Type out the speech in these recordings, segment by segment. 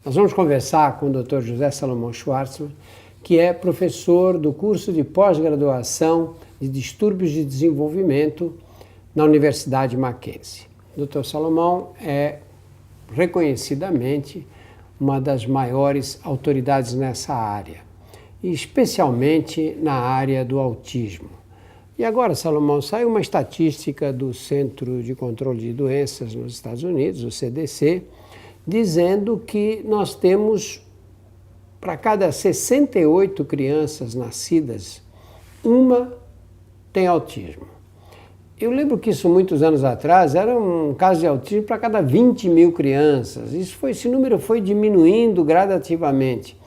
Nós vamos conversar com o Dr. José Salomão Schwartzman, que é professor do curso de pós-graduação de distúrbios de desenvolvimento na Universidade Mackenzie. O Dr. Salomão é reconhecidamente uma das maiores autoridades nessa área, e especialmente na área do autismo. E agora, Salomão, saiu uma estatística do Centro de Controle de Doenças nos Estados Unidos, o CDC, dizendo que nós temos, para cada 68 crianças nascidas, uma tem autismo. Eu lembro que isso, muitos anos atrás, era um caso de autismo para cada 20 mil crianças. Esse número foi diminuindo gradativamente.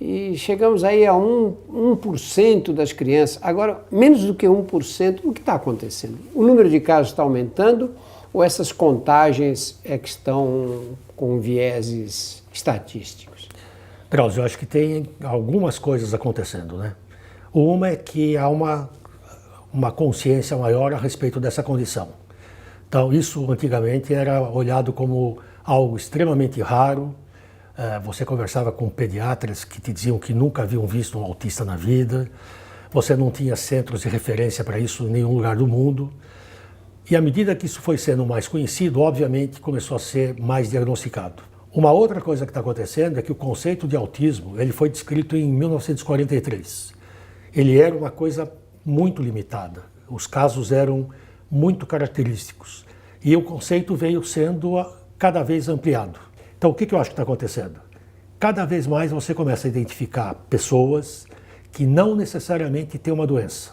E chegamos aí a 1% das crianças. Agora, menos do que 1%, o que está acontecendo? O número de casos está aumentando ou essas contagens é que estão com vieses estatísticos? Drauzio, eu acho que tem algumas coisas acontecendo, né? Uma é que há uma consciência maior a respeito dessa condição. Então, isso antigamente era olhado como algo extremamente raro. Você conversava com pediatras que te diziam que nunca haviam visto um autista na vida. Você não tinha centros de referência para isso em nenhum lugar do mundo. E à medida que isso foi sendo mais conhecido, obviamente começou a ser mais diagnosticado. Uma outra coisa que está acontecendo é que o conceito de autismo ele foi descrito em 1943. Ele era uma coisa muito limitada. Os casos eram muito característicos. E o conceito veio sendo cada vez ampliado. Então, o que eu acho que está acontecendo? Cada vez mais você começa a identificar pessoas que não necessariamente têm uma doença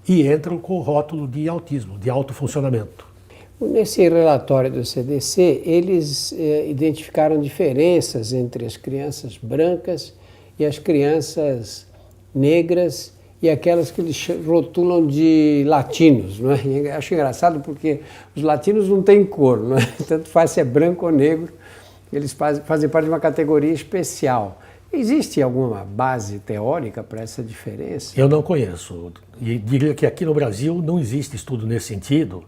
e entram com o rótulo de autismo, de alto funcionamento. Nesse relatório do CDC, eles identificaram diferenças entre as crianças brancas e as crianças negras e aquelas que eles rotulam de latinos, não é? E acho engraçado porque os latinos não têm cor, não é? Tanto faz se é branco ou negro, eles fazem parte de uma categoria especial. Existe alguma base teórica para essa diferença? Eu não conheço. E diria que aqui no Brasil não existe estudo nesse sentido,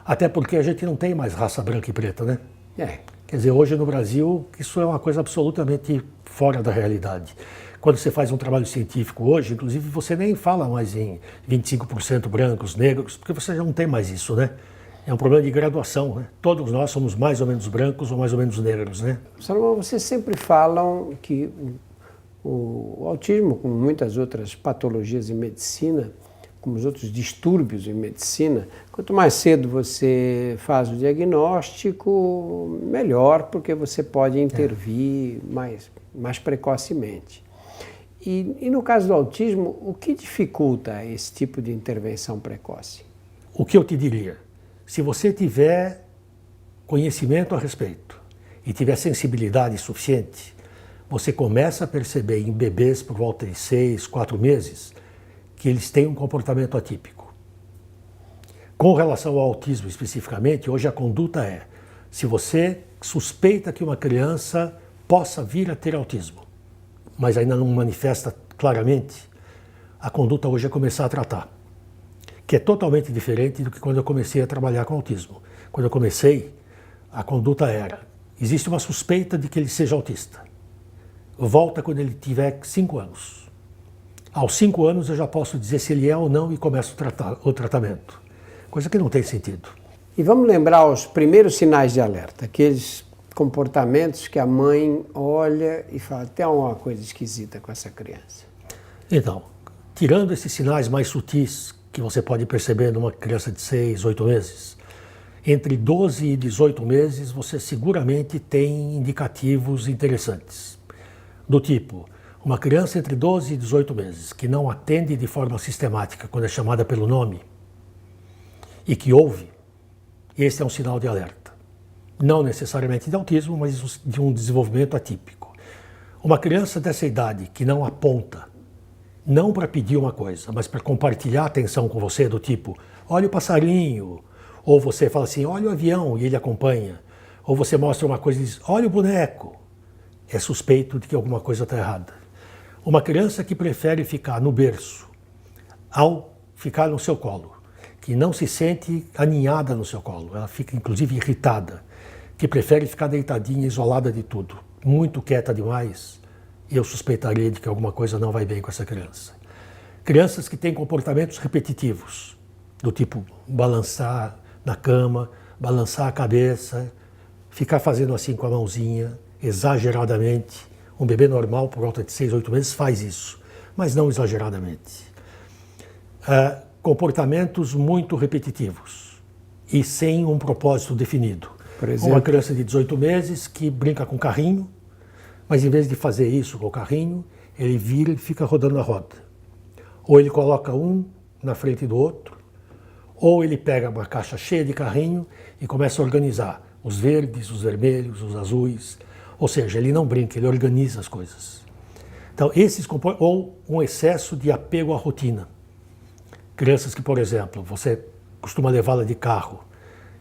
até porque a gente não tem mais raça branca e preta, né? Quer dizer, hoje no Brasil isso é uma coisa absolutamente fora da realidade. Quando você faz um trabalho científico hoje, inclusive, você nem fala mais em 25% brancos, negros, porque você já não tem mais isso, né? É um problema de graduação, né? Todos nós somos mais ou menos brancos ou mais ou menos negros, né? Salomão, vocês sempre falam que o autismo, como muitas outras patologias em medicina, como os outros distúrbios em medicina, quanto mais cedo você faz o diagnóstico, melhor, porque você pode intervir mais precocemente. E no caso do autismo, o que dificulta esse tipo de intervenção precoce? O que eu te diria? Se você tiver conhecimento a respeito e tiver sensibilidade suficiente, você começa a perceber em bebês por volta de 6, 4 meses que eles têm um comportamento atípico. Com relação ao autismo especificamente, hoje a conduta é, se você suspeita que uma criança possa vir a ter autismo, mas ainda não manifesta claramente, a conduta hoje é começar a tratar, que é totalmente diferente do que quando eu comecei a trabalhar com autismo. Quando eu comecei, a conduta era, existe uma suspeita de que ele seja autista. Volta quando ele tiver 5 anos. Aos 5 anos eu já posso dizer se ele é ou não e começo o tratamento. Coisa que não tem sentido. E vamos lembrar os primeiros sinais de alerta, aqueles comportamentos que a mãe olha e fala, tem alguma coisa esquisita com essa criança. Então, tirando esses sinais mais sutis que você pode perceber numa criança de 6, 8 meses, entre 12 e 18 meses você seguramente tem indicativos interessantes. Do tipo, uma criança entre 12 e 18 meses que não atende de forma sistemática quando é chamada pelo nome e que ouve, esse é um sinal de alerta. Não necessariamente de autismo, mas de um desenvolvimento atípico. Uma criança dessa idade que não aponta, não para pedir uma coisa, mas para compartilhar atenção com você, do tipo, olha o passarinho, ou você fala assim, olha o avião, e ele acompanha, ou você mostra uma coisa e diz, olha o boneco, é suspeito de que alguma coisa está errada. Uma criança que prefere ficar no berço, ao ficar no seu colo, que não se sente aninhada no seu colo, ela fica inclusive irritada, que prefere ficar deitadinha, isolada de tudo. muito quieta demais, eu suspeitaria de que alguma coisa não vai bem com essa criança. Crianças que têm comportamentos repetitivos, do tipo balançar na cama, balançar a cabeça, ficar fazendo assim com a mãozinha, exageradamente. Um bebê normal, por volta de 6, 8 meses, faz isso, mas não exageradamente. Comportamentos muito repetitivos e sem um propósito definido. Por exemplo? Uma criança de 18 meses que brinca com carrinho, mas em vez de fazer isso com o carrinho, ele vira e fica rodando a roda. Ou ele coloca um na frente do outro, ou ele pega uma caixa cheia de carrinho e começa a organizar os verdes, os vermelhos, os azuis. Ou seja, ele não brinca, ele organiza as coisas. Então, ou um excesso de apego à rotina. Crianças que, por exemplo, você costuma levá-la de carro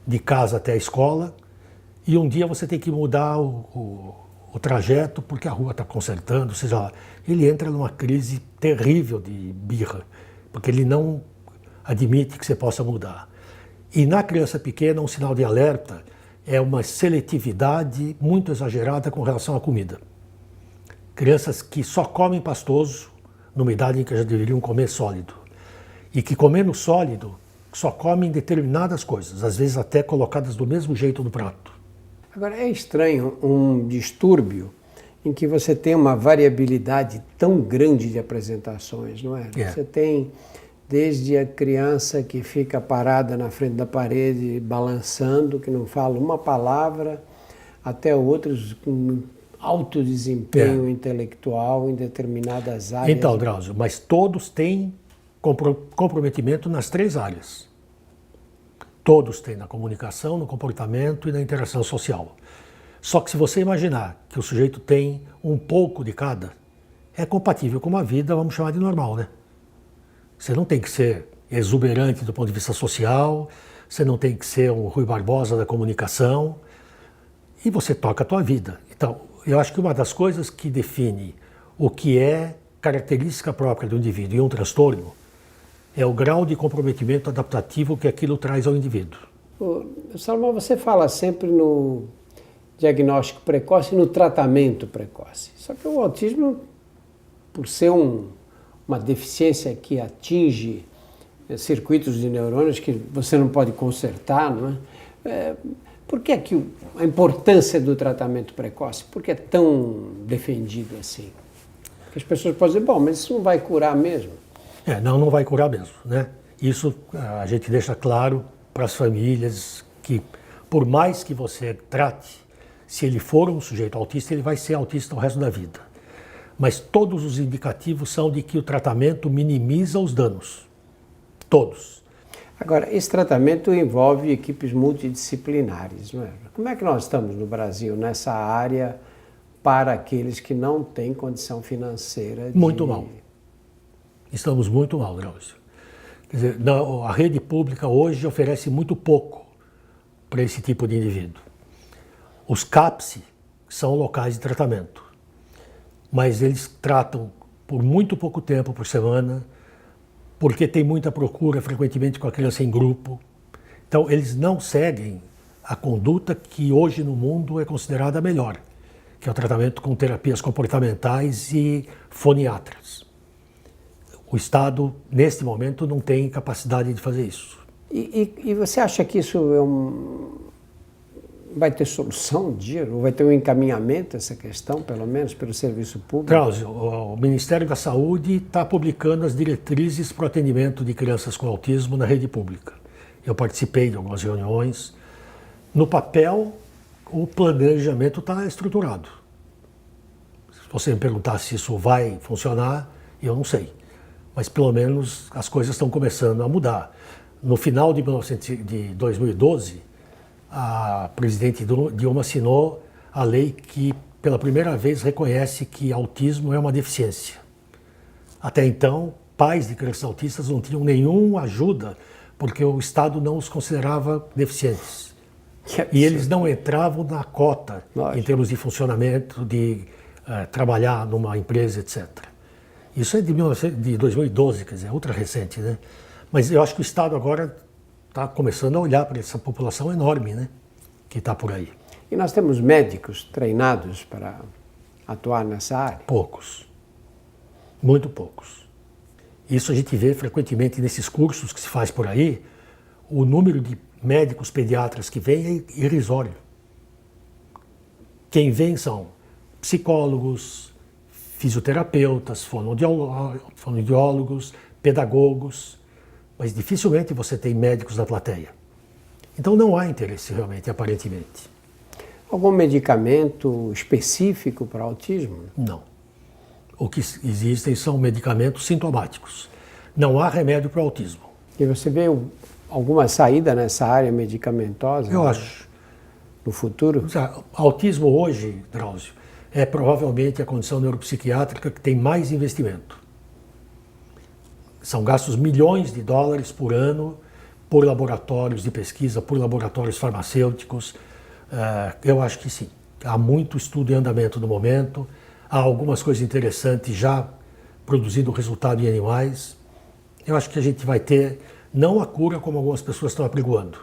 de casa até a escola e um dia você tem que mudar o trajeto porque a rua está consertando, seja lá. Ele entra numa crise terrível de birra, porque ele não admite que você possa mudar. E na criança pequena, um sinal de alerta é uma seletividade muito exagerada com relação à comida. Crianças que só comem pastoso, numa idade em que já deveriam comer sólido. E que comendo sólido, só comem determinadas coisas, às vezes até colocadas do mesmo jeito no prato. Agora, é estranho um distúrbio em que você tem uma variabilidade tão grande de apresentações, não é? Você tem desde a criança que fica parada na frente da parede, balançando, que não fala uma palavra, até outros com alto desempenho intelectual em determinadas áreas. Então, Drauzio, mas todos têm comprometimento nas 3 áreas. Todos têm na comunicação, no comportamento e na interação social. Só que se você imaginar que o sujeito tem um pouco de cada, é compatível com uma vida, vamos chamar de normal, né? Você não tem que ser exuberante do ponto de vista social, você não tem que ser um Rui Barbosa da comunicação, e você toca a tua vida. Então, eu acho que uma das coisas que define o que é característica própria do indivíduo e um transtorno é o grau de comprometimento adaptativo que aquilo traz ao indivíduo. Salomão, você fala sempre no diagnóstico precoce e no tratamento precoce. Só que o autismo, por ser uma deficiência que atinge circuitos de neurônios que você não pode consertar, não é? Por que a importância do tratamento precoce? Por que é tão defendido assim? Porque as pessoas podem dizer, bom, mas isso não vai curar mesmo. Não vai curar mesmo, né? Isso a gente deixa claro para as famílias que, por mais que você trate, se ele for um sujeito autista, ele vai ser autista o resto da vida. Mas todos os indicativos são de que o tratamento minimiza os danos. Todos. Agora, esse tratamento envolve equipes multidisciplinares, não é? Como é que nós estamos no Brasil nessa área para aqueles que não têm condição financeira de... Muito mal. Estamos muito mal, Drauzio. Quer dizer, a rede pública hoje oferece muito pouco para esse tipo de indivíduo. Os CAPS são locais de tratamento, mas eles tratam por muito pouco tempo por semana, porque tem muita procura frequentemente com a criança em grupo. Então, eles não seguem a conduta que hoje no mundo é considerada a melhor, que é o tratamento com terapias comportamentais e foniatras. O Estado, neste momento, não tem capacidade de fazer isso. E você acha que isso vai ter solução um dia? Ou vai ter um encaminhamento essa questão, pelo menos, pelo serviço público? Drauzio, o Ministério da Saúde está publicando as diretrizes para o atendimento de crianças com autismo na rede pública. Eu participei de algumas reuniões. No papel, o planejamento está estruturado. Se você me perguntar se isso vai funcionar, eu não sei. Mas pelo menos as coisas estão começando a mudar. No final de 2012, a presidente Dilma assinou a lei que pela primeira vez reconhece que autismo é uma deficiência. Até então, pais de crianças autistas não tinham nenhuma ajuda porque o Estado não os considerava deficientes. E eles não entravam na cota em termos de funcionamento, de trabalhar numa empresa, etc. Isso é de 2012, quer dizer, ultra recente, né? Mas eu acho que o Estado agora está começando a olhar para essa população enorme, né? Que está por aí. E nós temos médicos treinados para atuar nessa área? Poucos. Muito poucos. Isso a gente vê frequentemente nesses cursos que se faz por aí. O número de médicos pediatras que vem é irrisório. Quem vem são psicólogos, fisioterapeutas, fonoaudiólogos, pedagogos, mas dificilmente você tem médicos na plateia. Então não há interesse realmente, aparentemente. Algum medicamento específico para autismo? Não. O que existem são medicamentos sintomáticos. Não há remédio para o autismo. E você vê alguma saída nessa área medicamentosa? Eu acho. No futuro? Autismo hoje, Drauzio, é provavelmente a condição neuropsiquiátrica que tem mais investimento. São gastos milhões de dólares por ano por laboratórios de pesquisa, por laboratórios farmacêuticos. Eu acho que sim. Há muito estudo em andamento no momento, há algumas coisas interessantes já produzindo resultado em animais. Eu acho que a gente vai ter, não a cura como algumas pessoas estão apregoando,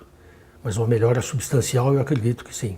mas uma melhora substancial, eu acredito que sim.